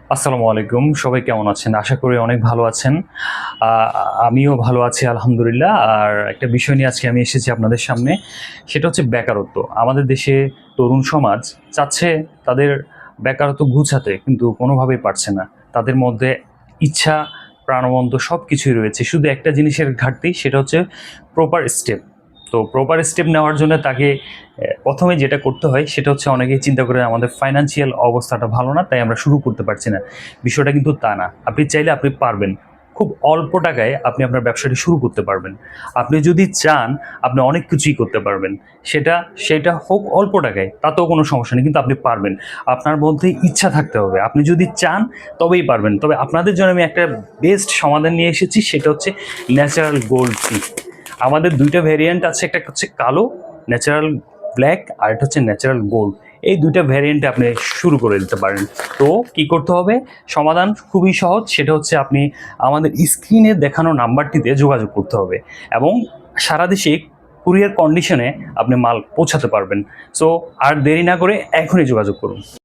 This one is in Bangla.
আসসালামু আলাইকুম, সবাই কেমন আছেন? আশা করি অনেক ভালো আছেন। আ আমিও ভালো আছি আলহামদুলিল্লাহ। আর একটা বিষয় নিয়ে আজকে আমি এসেছি আপনাদের সামনে। সেটা হচ্ছে বেকারত্ব। আমাদের দেশে তরুণ সমাজ চাচ্ছে তাদের বেকারত্ব ঘুচাতে, কিন্তু কোনোভাবেই পারছে না। তাদের মধ্যে ইচ্ছা, প্রাণবন্ত সবকিছুই রয়েছে। শুধু একটা জিনিসের ঘাটতি, সেটা হচ্ছে প্রপার স্টেপ। তো প্রপার স্টেপ নেওয়ার জন্য তাকে ১ম এ যেটা করতে হয় সেটা হচ্ছে, অনেকেই চিন্তা করে আমাদের ফাইন্যান্সিয়াল অবস্থাটা ভালো না, তাই আমরা শুরু করতে পারছি না। বিষয়টা কিন্তু তা না। আপনি চাইলে আপনি পারবেন। খুব অল্প টাকায় আপনি আপনার ব্যবসাটি শুরু করতে পারবেন। আপনি যদি চান, আপনি অনেক কিছুই করতে পারবেন। সেটা হোক অল্প টাকায়, তাতেও কোনো সমস্যা নেই। কিন্তু আপনি পারবেন। আপনার মধ্যে ইচ্ছা থাকতে হবে। আপনি যদি চান তবেই পারবেন। তবে আপনাদের জন্য আমি একটা বেস্ট সমাধান নিয়ে এসেছি, সেটা হচ্ছে ন্যাচারাল গোল্ড টি। আমাদের ২ টা ভেরিয়েন্ট আছে। একটা হচ্ছে কালো, ন্যাচারাল ব্ল্যাক, আর একটা হচ্ছে ন্যাচারাল গোল্ড। এই ২ টা ভেরিয়েন্টে আপনি শুরু করে দিতে পারেন। তো কি করতে হবে? সমাধান খুবই সহজ। সেটা হচ্ছে, আপনি আমাদের স্ক্রিনে দেখানো নাম্বারটিতে যোগাযোগ করতে হবে এবং সারা দেশে কুরিয়ার কন্ডিশনে আপনি মাল পৌঁছাতে পারবেন। সো আর দেরি না করে এখনই যোগাযোগ করুন।